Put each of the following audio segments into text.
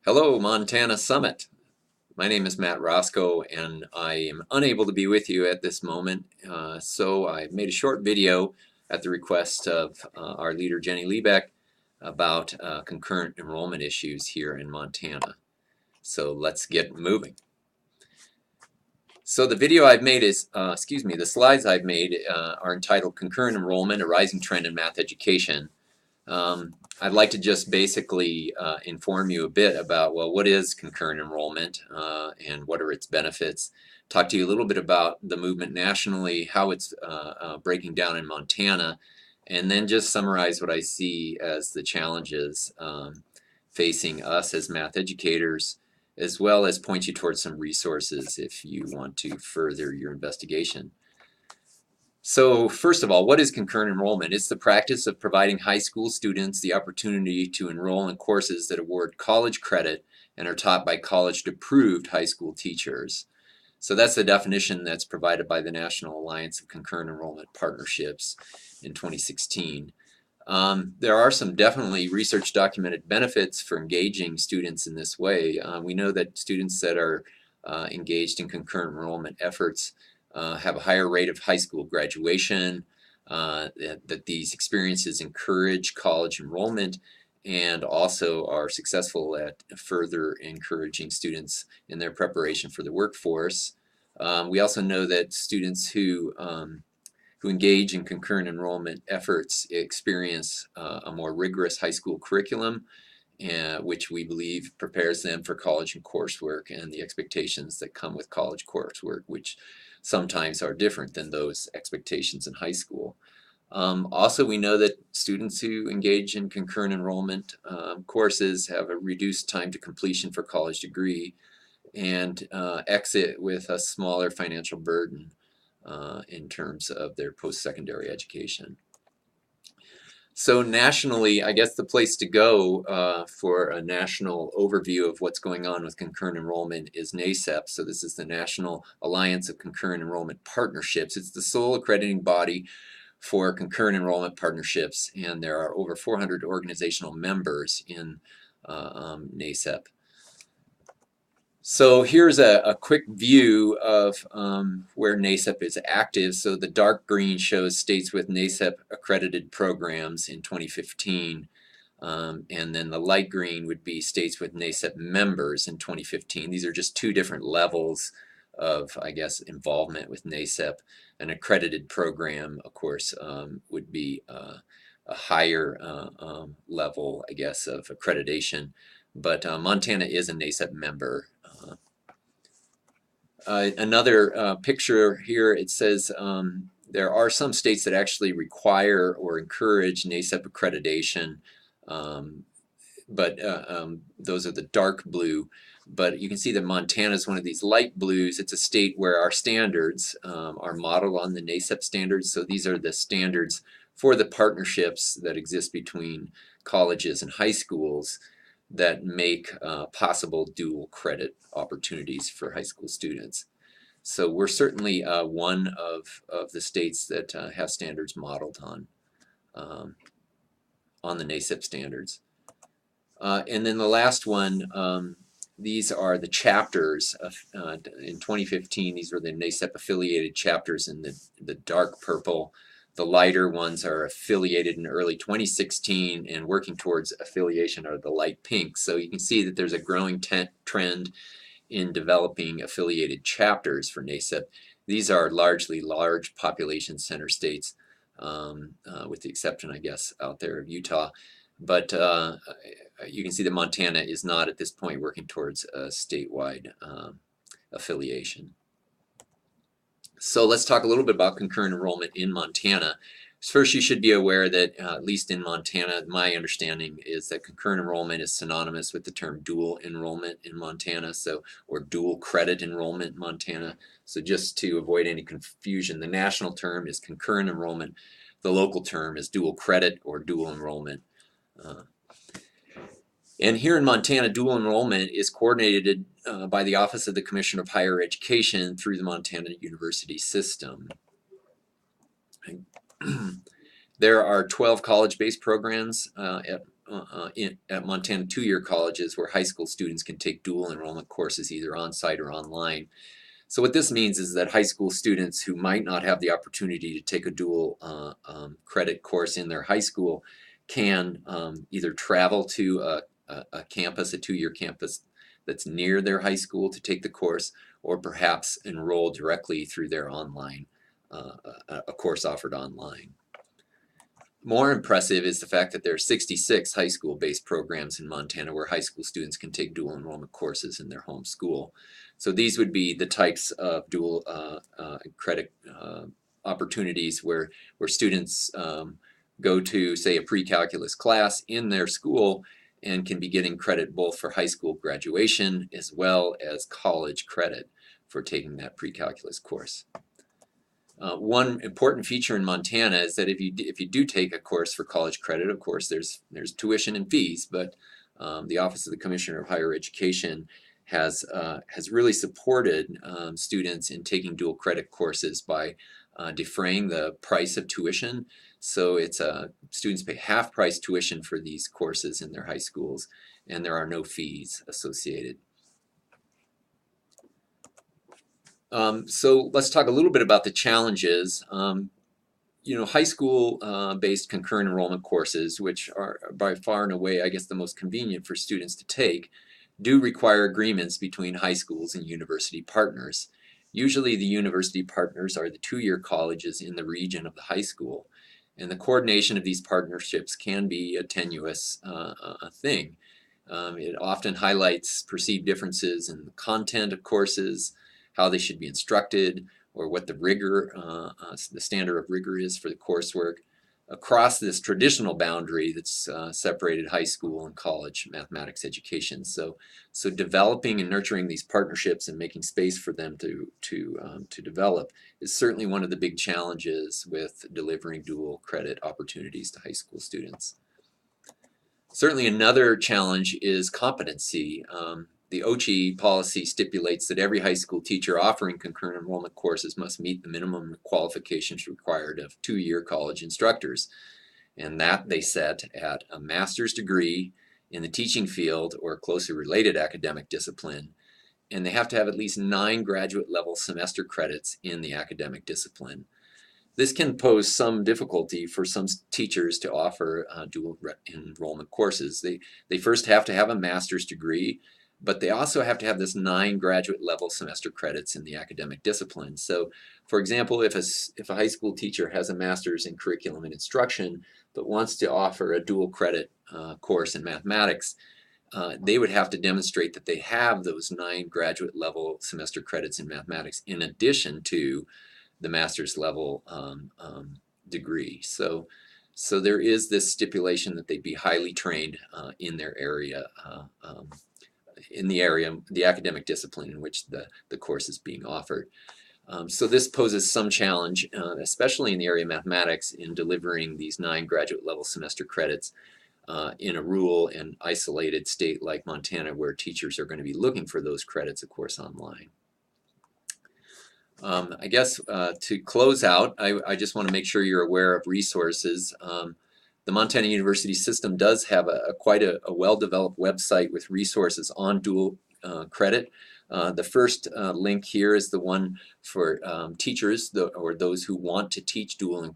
Hello, Montana Summit. My name is Matt Roscoe, and I am unable to be with you at this moment. So I made a short video at the request of our leader, Jenny Liebeck, about concurrent enrollment issues here in Montana. So let's get moving. So the video I've made is, the slides I've made are entitled Concurrent Enrollment, a Rising Trend in Math Education. I'd like to just basically inform you a bit about, well, what is concurrent enrollment and what are its benefits. Talk to you a little bit about the movement nationally, how it's breaking down in Montana, and then just summarize what I see as the challenges facing us as math educators, as well as point you towards some resources if you want to further your investigation. So first of all, what is concurrent enrollment? It's the practice of providing high school students the opportunity to enroll in courses that award college credit and are taught by college-approved high school teachers. So that's the definition that's provided by the National Alliance of Concurrent Enrollment Partnerships in 2016. There are some definitely research documented benefits for engaging students in this way. We know that students that are engaged in concurrent enrollment efforts have a higher rate of high school graduation, that these experiences encourage college enrollment, and also are successful at further encouraging students in their preparation for the workforce. We also know that students who engage in concurrent enrollment efforts experience a more rigorous high school curriculum, which we believe prepares them for college and coursework and the expectations that come with college coursework, which sometimes are different than those expectations in high school. Also, we know that students who engage in concurrent enrollment courses have a reduced time to completion for college degree and exit with a smaller financial burden in terms of their post-secondary education. So nationally, I guess the place to go for a national overview of what's going on with concurrent enrollment is NACEP. So this is the National Alliance of Concurrent Enrollment Partnerships. It's the sole accrediting body for concurrent enrollment partnerships, and there are over 400 organizational members in NACEP. So here's a quick view of where NACEP is active. So the dark green shows states with NACEP accredited programs in 2015. And then the light green would be states with NACEP members in 2015. These are just two different levels of, I guess, involvement with NACEP. An accredited program, of course, would be a higher level, I guess, of accreditation. But Montana is a NACEP member. Another picture here, it says there are some states that actually require or encourage NACEP accreditation, but those are the dark blue. But you can see that Montana is one of these light blues. It's a state where our standards are modeled on the NACEP standards. So these are the standards for the partnerships that exist between colleges and high schools that make possible dual credit opportunities for high school students. So we're certainly one of the states that have standards modeled on the NACEP standards. And then the last one, these are the chapters. In 2015, these were the NACEP affiliated chapters in the dark purple. The lighter ones are affiliated in early 2016, and working towards affiliation are the light pink. So you can see that there's a growing trend in developing affiliated chapters for NACEP. These are largely large population center states, with the exception, I guess, out there of Utah. But you can see that Montana is not at this point working towards a statewide affiliation. So let's talk a little bit about concurrent enrollment in Montana. First, you should be aware that, at least in Montana, my understanding is that concurrent enrollment is synonymous with the term dual enrollment in Montana, or dual credit enrollment in Montana. So just to avoid any confusion, the national term is concurrent enrollment. The local term is dual credit or dual enrollment. And here in Montana, dual enrollment is coordinated by the Office of the Commissioner of Higher Education through the Montana University System. There are 12 college-based programs at at Montana two-year colleges where high school students can take dual enrollment courses either on-site or online. So what this means is that high school students who might not have the opportunity to take a dual credit course in their high school can either travel to a campus, a two-year campus that's near their high school to take the course, or perhaps enroll directly through their online, a course offered online. More impressive is the fact that there are 66 high school-based programs in Montana where high school students can take dual enrollment courses in their home school. So these would be the types of dual credit opportunities where students go to, say, a pre-calculus class in their school and can be getting credit both for high school graduation as well as college credit for taking that pre-calculus course. One important feature in Montana is that if you do take a course for college credit, of course there's tuition and fees, but the Office of the Commissioner of Higher Education has really supported students in taking dual credit courses by defraying the price of tuition. So it's students pay half-price tuition for these courses in their high schools, and there are no fees associated. So let's talk a little bit about the challenges. High school based concurrent enrollment courses, which are by far and away, I guess, the most convenient for students to take, do require agreements between high schools and university partners. Usually the university partners are the two-year colleges in the region of the high school, and the coordination of these partnerships can be a tenuous thing. It often highlights perceived differences in the content of courses, how they should be instructed, or what the rigor, the standard of rigor is for the coursework, across this traditional boundary that's separated high school and college mathematics education. So developing and nurturing these partnerships and making space for them to develop is certainly one of the big challenges with delivering dual credit opportunities to high school students. Certainly another challenge is competency. The OCHE policy stipulates that every high school teacher offering concurrent enrollment courses must meet the minimum qualifications required of two-year college instructors, and that they set at a master's degree in the teaching field or closely related academic discipline, and they have to have at least 9 graduate level semester credits in the academic discipline. This can pose some difficulty for some teachers to offer dual enrollment courses. They first have to have a master's degree, but they also have to have this 9 graduate level semester credits in the academic discipline. So, for example, if a high school teacher has a master's in curriculum and instruction but wants to offer a dual credit course in mathematics, they would have to demonstrate that they have those 9 graduate level semester credits in mathematics in addition to the master's level degree. So there is this stipulation that they be highly trained in their area, the academic discipline in which the course is being offered. So this poses some challenge, especially in the area of mathematics, in delivering these 9 graduate level semester credits in a rural and isolated state like Montana, where teachers are going to be looking for those credits, of course, online. I guess to close out, I just want to make sure you're aware of resources. The Montana University system does have quite a well-developed website with resources on dual credit. The first link here is the one for teachers or those who want to teach dual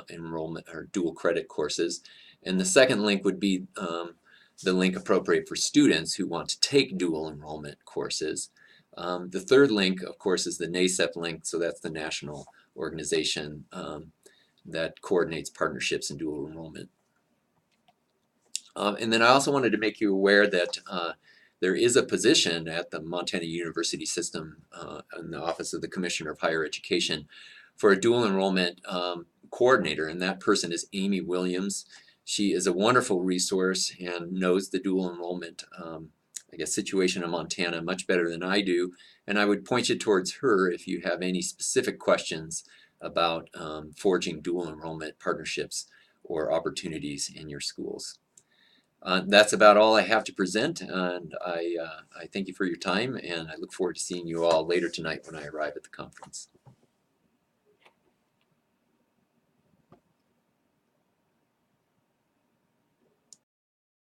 enrollment or dual credit courses. And the second link would be the link appropriate for students who want to take dual enrollment courses. The third link, of course, is the NACEP link, so that's the national organization that coordinates partnerships in dual enrollment. And then I also wanted to make you aware that there is a position at the Montana University system in the Office of the Commissioner of Higher Education for a dual enrollment coordinator, and that person is Amy Williams. She is a wonderful resource and knows the dual enrollment situation in Montana much better than I do, and I would point you towards her if you have any specific questions about forging dual enrollment partnerships or opportunities in your schools. That's about all I have to present, and I thank you for your time, and I look forward to seeing you all later tonight when I arrive at the conference.